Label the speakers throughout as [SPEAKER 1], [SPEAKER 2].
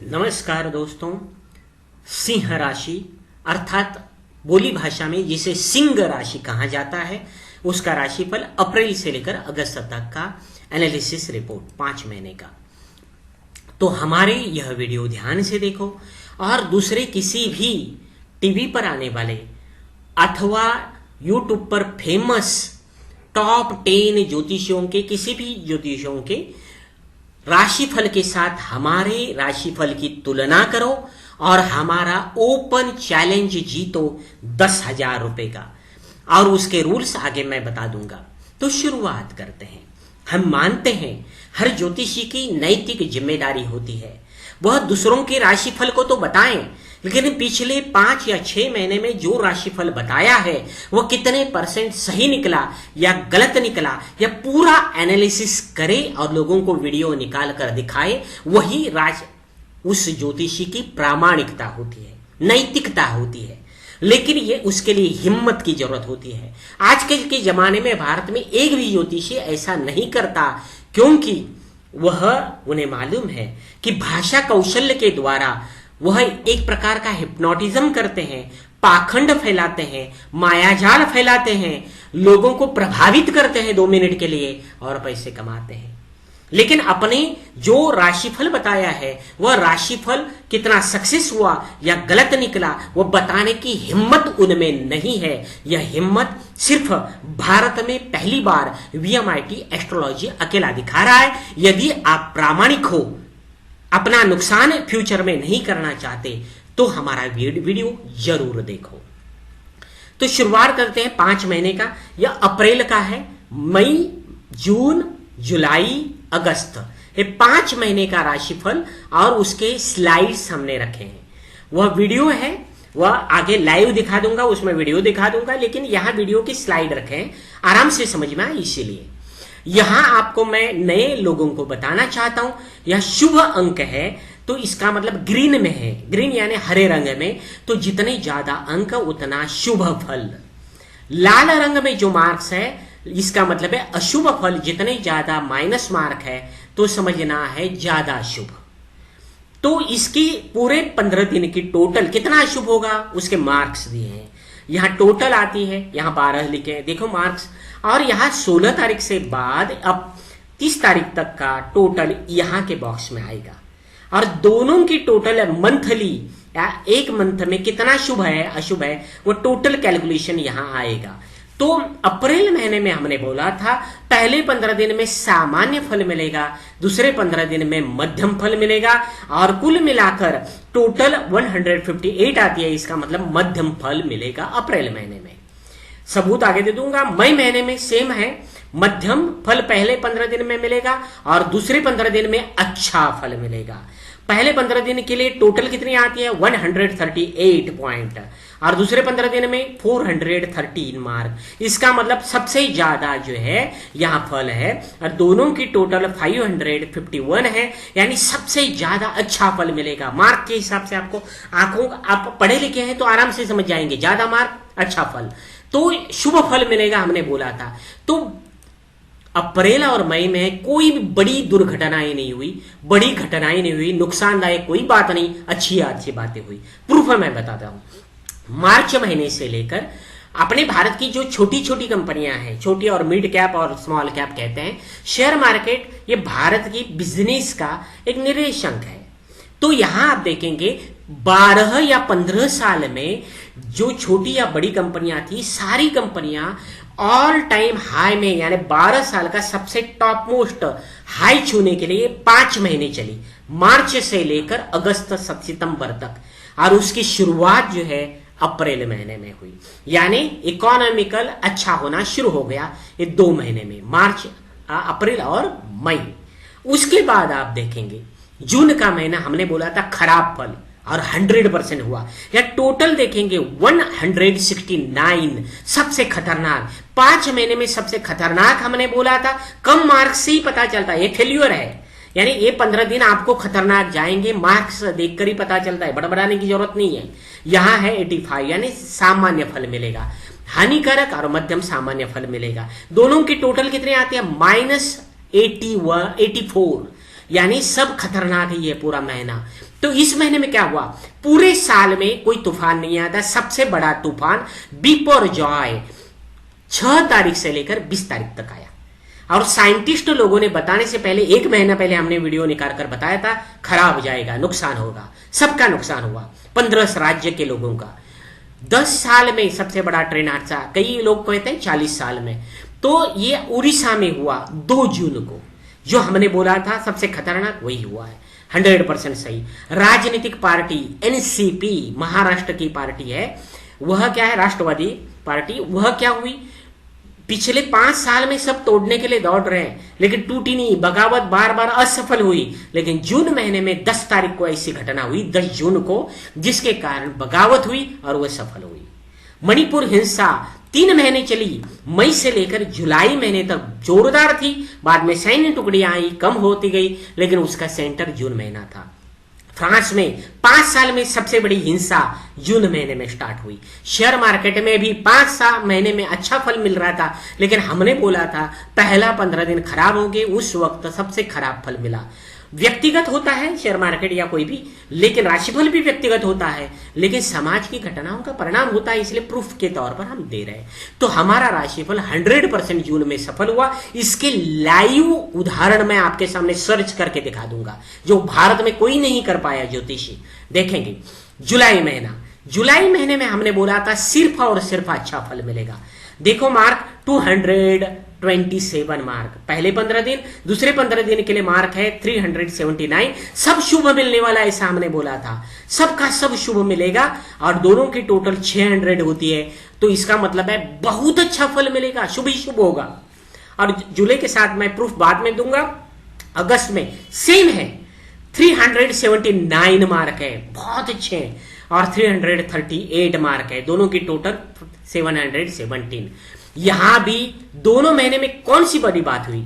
[SPEAKER 1] नमस्कार दोस्तों। सिंह राशि अर्थात बोली भाषा में जिसे सिंह राशि कहा जाता है, उसका राशिफल अप्रैल से लेकर अगस्त तक का एनालिसिस रिपोर्ट 5 महीने का। तो हमारे यह वीडियो ध्यान से देखो और दूसरे किसी भी टीवी पर आने वाले अथवा यूट्यूब पर फेमस टॉप 10 ज्योतिषियों के किसी भी ज्योतिषियों के राशिफल के साथ हमारे राशिफल की तुलना करो और हमारा ओपन चैलेंज जीतो 10,000 रुपए का। और उसके रूल्स आगे मैं बता दूंगा। तो शुरुआत करते हैं। हम मानते हैं हर ज्योतिषी की नैतिक जिम्मेदारी होती है, वह दूसरों के राशिफल को तो बताएं, लेकिन पिछले 5 या 6 महीने में जो राशिफल बताया है वह कितने % सही निकला या गलत निकला, या पूरा एनालिसिस करे और लोगों को वीडियो निकाल कर दिखाए। वही उस ज्योतिषी की प्रामाणिकता होती है, नैतिकता होती है। लेकिन ये उसके लिए हिम्मत की जरूरत होती है। आजकल के जमाने में भारत में एक भी ज्योतिषी ऐसा नहीं करता, क्योंकि वह उन्हें मालूम है कि भाषा कौशल्य के द्वारा वह एक प्रकार का हिप्नोटिज्म करते हैं, पाखंड फैलाते हैं, मायाजाल फैलाते हैं, लोगों को प्रभावित करते हैं 2 मिनट के लिए और पैसे कमाते हैं। लेकिन अपने जो राशिफल बताया है वह राशिफल कितना सक्सेस हुआ या गलत निकला वह बताने की हिम्मत उनमें नहीं है। यह हिम्मत सिर्फ भारत में पहली बार VMIT एस्ट्रोलॉजी अकेला दिखा रहा है। यदि आप प्रामाणिक हो, अपना नुकसान फ्यूचर में नहीं करना चाहते, तो हमारा वीडियो जरूर देखो। तो शुरुआत करते हैं 5 महीने का। यह अप्रैल का है। मई, जून, जुलाई, अगस्त, ये 5 महीने का राशिफल और उसके स्लाइड्स हमने रखे हैं। वह वीडियो है, वह आगे लाइव दिखा दूंगा, उसमें वीडियो दिखा दूंगा, लेकिन यहां वीडियो की स्लाइड रखे हैं, आराम से समझ में आए इसीलिए। यहां आपको मैं नए लोगों को बताना चाहता हूं, यह शुभ अंक है तो इसका मतलब ग्रीन में है, ग्रीन यानी हरे रंग में, तो जितने ज्यादा अंक उतना शुभ फल। लाल रंग में जो मार्क्स है इसका मतलब है अशुभ फल, जितने ज्यादा माइनस मार्क है तो समझना है ज्यादा शुभ। तो इसकी पूरे 15 दिन की टोटल कितना शुभ होगा उसके मार्क्स दिए हैं। यहां टोटल आती है, यहां 12 लिखे हैं, देखो मार्क्स। और यहां 16 तारीख से बाद अब 30 तारीख तक का टोटल यहां के बॉक्स में आएगा। और दोनों की टोटल मंथली या एक मंथ में कितना शुभ है अशुभ है वो टोटल कैलकुलेशन यहां आएगा। तो अप्रैल महीने में हमने बोला था पहले 15 दिन में सामान्य फल मिलेगा, दूसरे 15 दिन में मध्यम फल मिलेगा, और कुल मिलाकर टोटल 158 आती है। इसका मतलब मध्यम फल मिलेगा अप्रैल महीने में। सबूत आगे दे दूंगा। मई महीने में सेम है, मध्यम फल पहले 15 दिन में मिलेगा और दूसरे 15 दिन में अच्छा फल मिलेगा। पहले 15 दिन के लिए टोटल कितनी आती है 138 पॉइंट, और दूसरे 15 दिन में 413 मार्क। इसका मतलब सबसे ज्यादा जो है यहां फल है, और दोनों की टोटल 551 है, यानी सबसे ज्यादा अच्छा फल मिलेगा। मार्क के हिसाब से आपको आंखों, आप पढ़े लिखे हैं तो आराम से समझ जाएंगे, ज्यादा मार्क अच्छा फल, तो शुभ फल मिलेगा हमने बोला था। तो अप्रैल और मई में कोई बड़ी दुर्घटनाएं नहीं हुई, बड़ी घटनाएं नहीं हुई, नुकसानदायक कोई बात नहीं, अच्छी बातें हुई। प्रूफ मैं बताता हूं। मार्च महीने से लेकर अपने भारत की जो छोटी छोटी कंपनियां हैं, छोटी और मिड कैप और स्मॉल कैप कहते हैं, शेयर मार्केट ये भारत की बिजनेस का एक निर्देशांक है। तो यहां आप देखेंगे 12 या 15 साल में जो छोटी या बड़ी कंपनियां थी, सारी कंपनियां ऑल टाइम हाई में, यानी 12 साल का सबसे टॉप मोस्ट हाई छूने के लिए 5 महीने चली, मार्च से लेकर अगस्त सितंबर तक, और उसकी शुरुआत जो है अप्रैल महीने में हुई। यानी इकोनॉमिकल अच्छा होना शुरू हो गया ये 2 महीने में, मार्च, अप्रैल और मई। उसके बाद आप देखेंगे जून का महीना हमने बोला था खराब फल, और 100% हुआ। या टोटल देखेंगे 169 सबसे खतरनाक। 5 महीने में सबसे खतरनाक हमने बोला था, कम मार्क्स से ही पता चलता है ये फेल्यूर है, यानी ये 15 दिन आपको खतरनाक जाएंगे, मार्क्स देखकर ही पता चलता है, बड़बड़ाने की जरूरत नहीं है। यहां है 85, यानी सामान्य फल मिलेगा। हानिकारक और मध्यम सामान्य फल मिलेगा। दोनों की टोटल कितने आते हैं -84, यानी सब खतरनाक ही है पूरा महीना। तो इस महीने में क्या हुआ, पूरे साल में कोई तूफान नहीं आया था। सबसे बड़ा तूफान बिपरजॉय 6 तारीख से लेकर 20 तारीख तक आया। और साइंटिस्ट लोगों ने बताने से पहले 1 महीना पहले हमने वीडियो निकाल कर बताया था खराब हो जाएगा, नुकसान होगा। सबका नुकसान हुआ, 15 राज्य के लोगों का। 10 साल में सबसे बड़ा ट्रेन हादसा, कई लोग कहते हैं 40 साल में। तो ये उड़ीसा में हुआ 2 जून को। जो हमने बोला था सबसे खतरनाक वही हुआ है, 100% सही। राजनीतिक पार्टी एनसीपी महाराष्ट्र की पार्टी है, वह क्या है, राष्ट्रवादी पार्टी, वह क्या हुई, पिछले 5 साल में सब तोड़ने के लिए दौड़ रहे हैं लेकिन टूटी नहीं, बगावत बार बार असफल हुई। लेकिन जून महीने में 10 तारीख को ऐसी घटना हुई, 10 जून को, जिसके कारण बगावत हुई और वह सफल हुई। मणिपुर हिंसा 3 महीने चली, मई से लेकर जुलाई महीने तक जोरदार थी। बाद में सैन्य टुकड़ियां आई, कम होती गई, लेकिन उसका सेंटर जून महीना था। फ्रांस में 5 साल में सबसे बड़ी हिंसा जून महीने में स्टार्ट हुई। शेयर मार्केट में भी 5 महीने में अच्छा फल मिल रहा था, लेकिन हमने बोला था पहला 15 दिन खराब होंगे, उस वक्त सबसे खराब फल मिला। व्यक्तिगत होता है शेयर मार्केट या कोई भी, लेकिन राशिफल भी व्यक्तिगत होता है, लेकिन समाज की घटनाओं का परिणाम होता है, इसलिए प्रूफ के तौर पर हम दे रहे हैं। तो हमारा राशिफल 100% जून में सफल हुआ। इसके लाइव उदाहरण मैं आपके सामने सर्च करके दिखा दूंगा, जो भारत में कोई नहीं कर पाया ज्योतिषी। देखेंगे जुलाई महीने में हमने बोला था सिर्फ और सिर्फ अच्छा फल मिलेगा। देखो मार्क 227 मार्क पहले 15 दिन, दूसरे 15 दिन के लिए मार्क है 379। सब शुभ मिलने वाला ऐसा हमने बोला था, सबका सब शुभ मिलेगा और दोनों की टोटल 600 होती है। तो इसका मतलब है बहुत अच्छा फल मिलेगा, शुभ ही शुभ होगा। और जुलाई के साथ मैं प्रूफ बाद में दूंगा। अगस्त में सेम है, 379 मार्क है, बहुत अच्छे हैं, और 338 मार्क है, दोनों की टोटल 717। यहां भी दोनों महीने में कौन सी बड़ी बात हुई,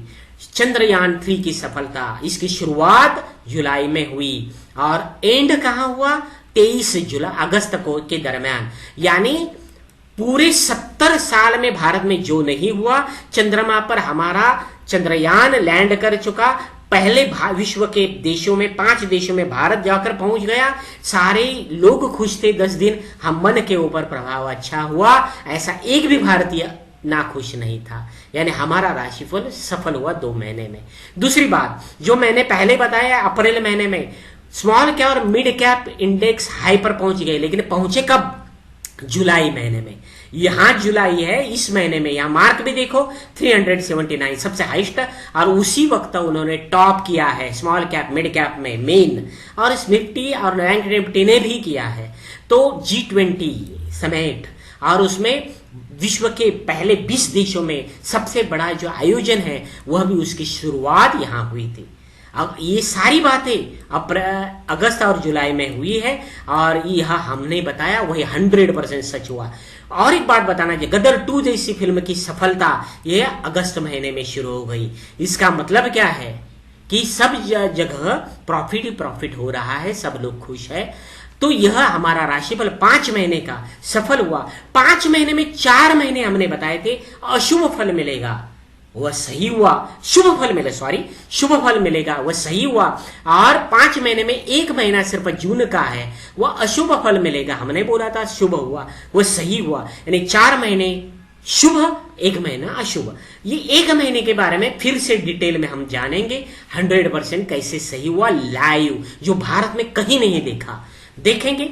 [SPEAKER 1] चंद्रयान 3 की सफलता। इसकी शुरुआत जुलाई में हुई और एंड कहां हुआ, 23 अगस्त को के दरमियान। यानी पूरे 70 साल में भारत में जो नहीं हुआ, चंद्रमा पर हमारा चंद्रयान लैंड कर चुका। पहले विश्व के देशों में 5 देशों में भारत जाकर पहुंच गया। सारे लोग खुश थे 10 दिन, हम मन के ऊपर प्रभाव अच्छा हुआ, ऐसा एक भी भारतीय ना खुश नहीं था। यानी हमारा राशिफल सफल हुआ 2 महीने में। दूसरी बात जो मैंने पहले बताया, अप्रैल महीने में स्मॉल कैप और मिड कैप इंडेक्स हाई पर पहुंच गए, लेकिन पहुंचे कब, जुलाई महीने में। यहां जुलाई है, इस महीने में यहां मार्क भी देखो 379 सबसे हाईएस्ट, और उसी वक्त उन्होंने टॉप किया है स्मॉल कैप मिड कैप में मेन, और इस निफ्टी और बैंक निफ्टी ने भी किया है। तो G20 समेट, और उसमें विश्व के पहले 20 देशों में सबसे बड़ा जो आयोजन है वह भी उसकी शुरुआत यहां हुई थी। अब ये सारी बातें अगस्त और जुलाई में हुई है और यह हमने बताया वही 100% सच हुआ। और एक बात बताना चाहिए, गदर 2 जैसी फिल्म की सफलता यह अगस्त महीने में शुरू हो गई। इसका मतलब क्या है कि सब जगह प्रॉफिट ही प्रॉफिट हो रहा है, सब लोग खुश है। तो यह हमारा राशिफल 5 महीने का सफल हुआ। 5 महीने में 4 महीने हमने बताए थे अशुभ फल मिलेगा, वह सही हुआ। शुभ फल मिलेगा, वह सही हुआ। और 5 महीने में 1 महीना सिर्फ जून का है, वह अशुभ फल मिलेगा, हमने बोला था शुभ हुआ, वह सही हुआ। यानी 4 महीने शुभ, 1 महीना अशुभ। ये 1 महीने के बारे में फिर से डिटेल में हम जानेंगे 100% कैसे सही हुआ, लाइव, जो भारत में कहीं नहीं देखा, देखेंगे।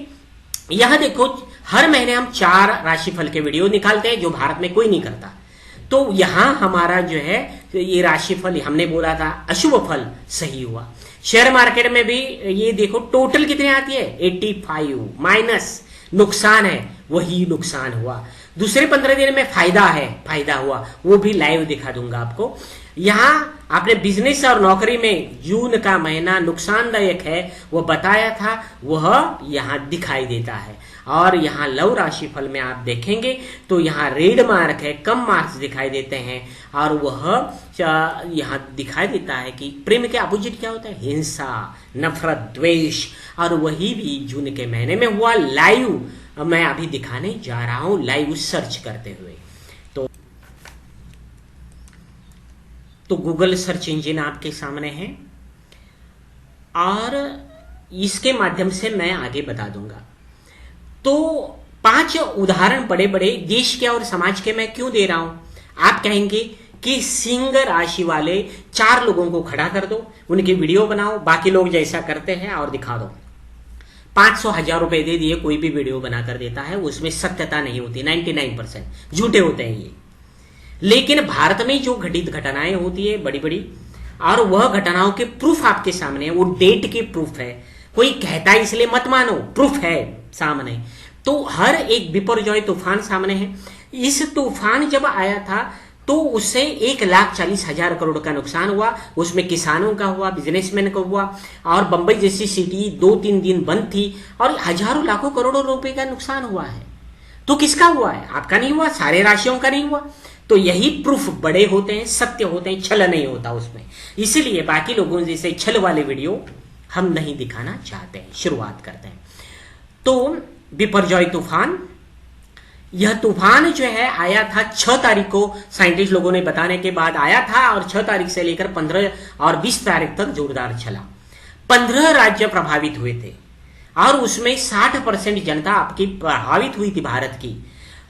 [SPEAKER 1] यह देखो, हर महीने हम 4 राशिफल के वीडियो निकालते हैं जो भारत में कोई नहीं करता। तो यहां हमारा जो है ये राशिफल हमने बोला था अशुभ फल सही हुआ। शेयर मार्केट में भी ये देखो टोटल कितने आती है 85, माइनस नुकसान है वही नुकसान हुआ। दूसरे 15 दिन में फायदा हुआ, वो भी लाइव दिखा दूंगा आपको। यहां आपने बिजनेस और नौकरी में जून का महीना नुकसानदायक है वो बताया था, वह यहां दिखाई देता है। और यहाँ लव राशिफल में आप देखेंगे तो यहाँ रेड मार्क है, कम मार्क्स दिखाई देते हैं। और वह यहाँ दिखाई देता है कि प्रेम के अपोजिट क्या होता है, हिंसा, नफरत, द्वेष, और वही भी जून के महीने में हुआ। लाइव मैं अभी दिखाने जा रहा हूं, लाइव सर्च करते हुए। तो गूगल सर्च इंजन आपके सामने है। और इसके माध्यम से मैं आगे बता दूंगा। तो 5 उदाहरण बड़े बड़े देश के और समाज के मैं क्यों दे रहा हूं? आप कहेंगे कि सिंह राशि वाले 4 लोगों को खड़ा कर दो, उनकी वीडियो बनाओ, बाकी लोग जैसा करते हैं और दिखा दो। 500,000 रुपए दे दिए, कोई भी वीडियो बना कर देता है, उसमें सत्यता नहीं होती, 99% झूठे होते हैं ये। लेकिन भारत में जो घटित घटनाएं होती है बड़ी बड़ी, और वह घटनाओं के प्रूफ आपके सामने है, वो डेट के प्रूफ है। कोई कहता है इसलिए मत मानो, प्रूफ है सामने। तो हर एक बिपरजॉय तूफान सामने है। इस तूफान जब आया था तो उससे 1,40,000 करोड़ का नुकसान हुआ। उसमें किसानों का हुआ, बिजनेसमैन का हुआ, और बंबई जैसी सिटी 2-3 दिन बंद थी और हजारों लाखों करोड़ों रुपए का नुकसान हुआ है। तो किसका हुआ है? आपका नहीं हुआ, सारे राशियों का नहीं हुआ। तो यही प्रूफ बड़े होते हैं, सत्य होते हैं, छल नहीं होता उसमें। इसलिए बाकी लोगों जैसे छल वाले वीडियो हम नहीं दिखाना चाहते हैं। शुरुआत करते हैं। तो बिपरजॉय तूफान, यह तूफान जो है आया था 6 तारीख को, साइंटिस्ट लोगों ने बताने के बाद आया था, और 6 तारीख से लेकर 15 और 20 तारीख तक जोरदार चला। 15 राज्य प्रभावित हुए थे और उसमें 60% जनता आपकी प्रभावित हुई थी भारत की।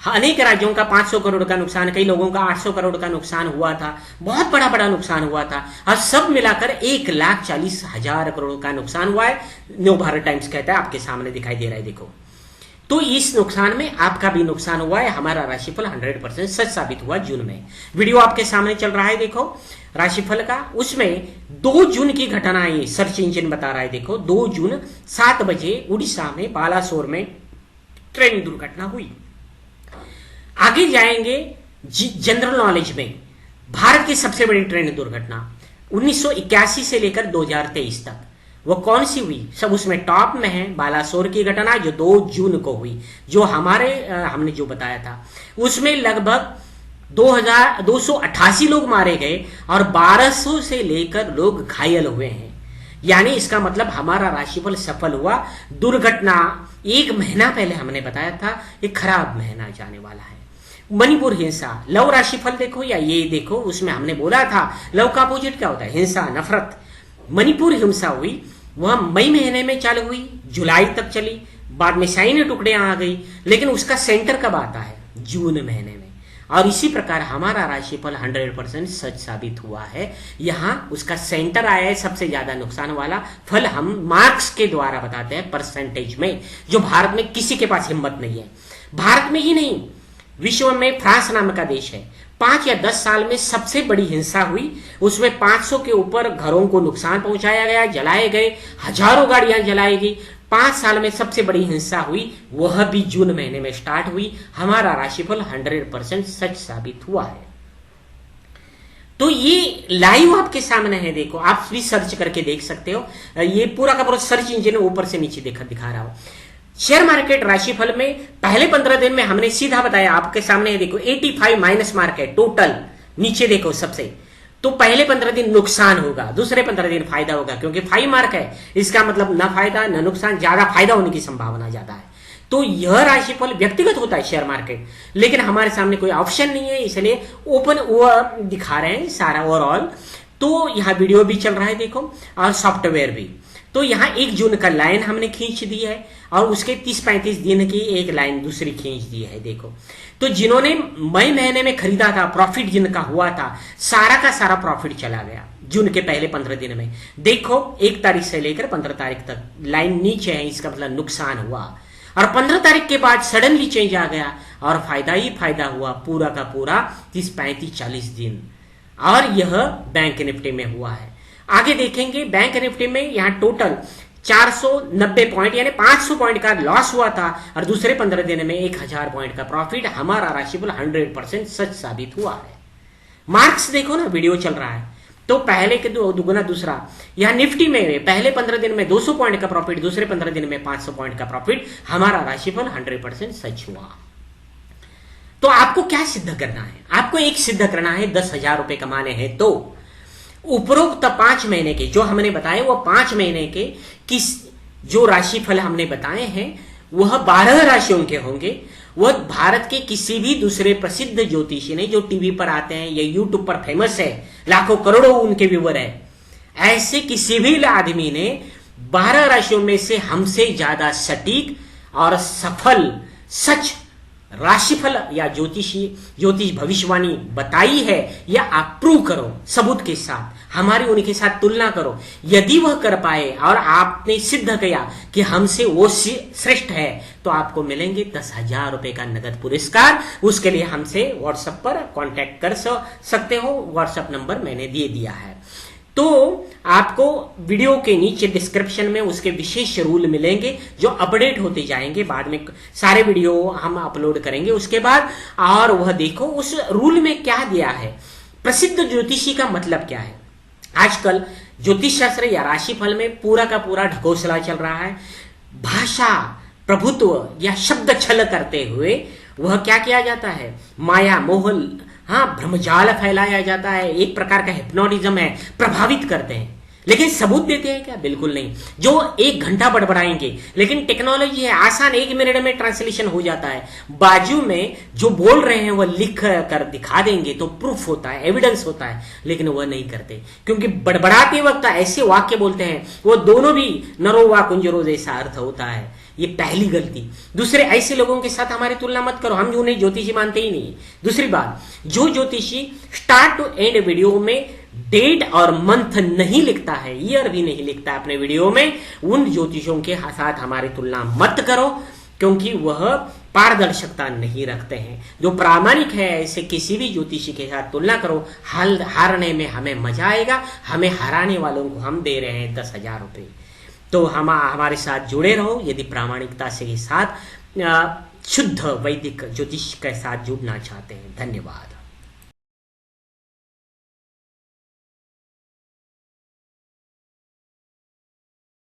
[SPEAKER 1] अनेक राज्यों का 500 करोड़ का नुकसान, कई लोगों का 800 करोड़ का नुकसान हुआ था। बहुत बड़ा बड़ा नुकसान हुआ था, और सब मिलाकर 1,40,000 करोड़ का नुकसान हुआ है। न्यू भारत टाइम्स कहता है, आपके सामने दिखाई दे रहा है, देखो। तो इस नुकसान में आपका भी नुकसान हुआ है। हमारा राशिफल 100% सच साबित हुआ जून में। वीडियो आपके सामने चल रहा है, देखो राशिफल का। उसमें 2 जून की घटना आई, सर्च इंजन बता रहा है, देखो 2 जून 7 बजे उड़ीसा में बालासोर में ट्रेन दुर्घटना हुई। आगे जाएंगे जनरल नॉलेज में, भारत की सबसे बड़ी ट्रेन दुर्घटना 1981 से लेकर 2023 तक वो कौन सी हुई, सब उसमें टॉप में है। बालासोर की घटना जो 2 जून को हुई, जो हमने जो बताया था, उसमें लगभग 288 लोग मारे गए और 1200 से लेकर लोग घायल हुए हैं। यानी इसका मतलब हमारा राशिफल सफल हुआ। दुर्घटना 1 महीना पहले हमने बताया था, एक खराब महीना जाने वाला है। मणिपुर हिंसा, लव राशिफल देखो या ये देखो, उसमें हमने बोला था लव का अपोजिट क्या होता है? हिंसा, नफरत। मणिपुर हिंसा हुई, वह मई महीने में चालू हुई, जुलाई तक चली, बाद में सैन्य टुकड़े आ गई, लेकिन उसका सेंटर कब आता है? जून महीने में। और इसी प्रकार हमारा राशिफल 100% सच साबित हुआ है। यहां उसका सेंटर आया है, सबसे ज्यादा नुकसान वाला। फल हम मार्क्स के द्वारा बताते हैं, परसेंटेज में, जो भारत में किसी के पास हिम्मत नहीं है। भारत में ही नहीं, विश्व में फ्रांस नाम का देश है, 5 या 10 साल में सबसे बड़ी हिंसा हुई। उसमें 500 के ऊपर घरों को नुकसान पहुंचाया गया, जलाए गए, हजारों गाड़ियां जलाई गई। 5 साल में सबसे बड़ी हिंसा हुई, वह भी जून महीने में स्टार्ट हुई। हमारा राशिफल 100% सच साबित हुआ है। तो ये लाइव आपके सामने है, देखो, आप भी सर्च करके देख सकते हो। ये पूरा का पूरा सर्च इंजन ऊपर से नीचे दिखा रहा हूं। शेयर मार्केट राशिफल में पहले 15 दिन में हमने सीधा बताया, आपके सामने है, देखो 85 माइनस मार्केट टोटल, नीचे देखो सबसे। तो पहले 15 दिन नुकसान होगा, दूसरे 15 दिन फायदा होगा, क्योंकि 5 मार्क है, इसका मतलब ना फायदा ना नुकसान, ज्यादा फायदा होने की संभावना ज्यादा है। तो यह राशिफल व्यक्तिगत होता है शेयर मार्केट, लेकिन हमारे सामने कोई ऑप्शन नहीं है, इसलिए ओपन वो दिखा रहे हैं सारा ओवरऑल। तो यहाँ वीडियो भी चल रहा है, देखो, और सॉफ्टवेयर भी। तो यहाँ 1 जून का लाइन हमने खींच दी है, और उसके 30-35 दिन की एक लाइन दूसरी खींच दी है, देखो। तो जिन्होंने मई महीने में खरीदा था, प्रॉफिट जिनका हुआ था, सारा का सारा प्रॉफिट चला गया जून के पहले 15 दिन में। देखो 1 तारीख से लेकर 15 तारीख तक लाइन नीचे है, इसका मतलब नुकसान हुआ। और 15 तारीख के बाद सडनली चेंज आ गया और फायदा ही फायदा हुआ पूरा का पूरा 30-35-40 दिन। और यह बैंक निफ्टी में हुआ है। आगे देखेंगे बैंक निफ्टी में, यहां टोटल 490 पॉइंट यानी 500 पॉइंट का लॉस हुआ था, और दूसरे 15 दिन में 1000 पॉइंट का प्रॉफिट। हमारा राशिफल 100% सच साबित हुआ है। मार्क्स देखो ना, वीडियो चल रहा है। तो पहले के दुगुना दूसरा, यहां निफ्टी में पहले 15 दिन में 200 पॉइंट का प्रॉफिट, दूसरे 15 दिन में 500 पॉइंट का प्रॉफिट। हमारा राशिफल 100% सच हुआ। तो आपको क्या सिद्ध करना है? आपको एक सिद्ध करना है, 10,000 रुपए कमाने हैं तो उपरोक्त 5 महीने के जो हमने बताए, वो 5 महीने के किस जो राशिफल हमने बताए हैं, वह 12 राशियों के होंगे। वह भारत के किसी भी दूसरे प्रसिद्ध ज्योतिषी ने, जो टीवी पर आते हैं या यूट्यूब पर फेमस है, लाखों करोड़ों उनके व्यूवर है, ऐसे किसी भी आदमी ने 12 राशियों में से हमसे ज्यादा सटीक और सफल सच राशिफल या ज्योतिष भविष्यवाणी बताई है, या आप प्रूव करो सबूत के साथ, हमारी उनके साथ तुलना करो। यदि वह कर पाए और आपने सिद्ध किया कि हमसे वो श्रेष्ठ है, तो आपको मिलेंगे 10,000 रुपए का नगद पुरस्कार। उसके लिए हमसे व्हाट्सएप पर कांटेक्ट कर सकते हो, व्हाट्सएप नंबर मैंने दे दिया है। तो आपको वीडियो के नीचे डिस्क्रिप्शन में उसके विशेष रूल मिलेंगे जो अपडेट होते जाएंगे, बाद में सारे वीडियो हम अपलोड करेंगे उसके बाद। और वह देखो उस रूल में क्या दिया है, प्रसिद्ध ज्योतिषी का मतलब क्या है। आजकल ज्योतिष शास्त्र या राशिफल में पूरा का पूरा ढकोसला चल रहा है। भाषा प्रभुत्व या शब्द छल करते हुए वह क्या किया जाता है, माया मोह, हाँ, भ्रमजाल फैलाया जाता है। एक प्रकार का हिप्नोटिज्म है, प्रभावित करते हैं। लेकिन सबूत देते हैं क्या? बिल्कुल नहीं। जो 1 घंटा बड़बड़ाएंगे, लेकिन टेक्नोलॉजी है आसान, 1 मिनट में ट्रांसलेशन हो जाता है। बाजू में जो बोल रहे हैं वह लिख कर दिखा देंगे तो प्रूफ होता है, एविडेंस होता है, लेकिन वह नहीं करते, क्योंकि बड़बड़ाते वक्त ऐसे वाक्य बोलते हैं वो दोनों भी नरो वा कुंजरो जैसा अर्थ होता है। ये पहली गलती। दूसरे, ऐसे लोगों के साथ हमारी तुलना मत करो, हम जो उन्हें ज्योतिषी मानते ही नहीं। दूसरी बात, जो ज्योतिषी स्टार्ट टू एंड वीडियो में डेट और मंथ नहीं लिखता है, ईयर भी नहीं लिखता अपने वीडियो में, उन ज्योतिषों के साथ हमारी तुलना मत करो, क्योंकि वह पारदर्शिता नहीं रखते हैं। जो प्रामाणिक है ऐसे किसी भी ज्योतिषी के साथ तुलना करो, हारने में हमें मजा आएगा। हमें हराने वालों को हम दे रहे हैं 10,000 रुपए। तो हम हमारे साथ जुड़े रहो यदि प्रामाणिकता से साथ शुद्ध वैदिक ज्योतिष के साथ जुड़ना चाहते हैं। धन्यवाद।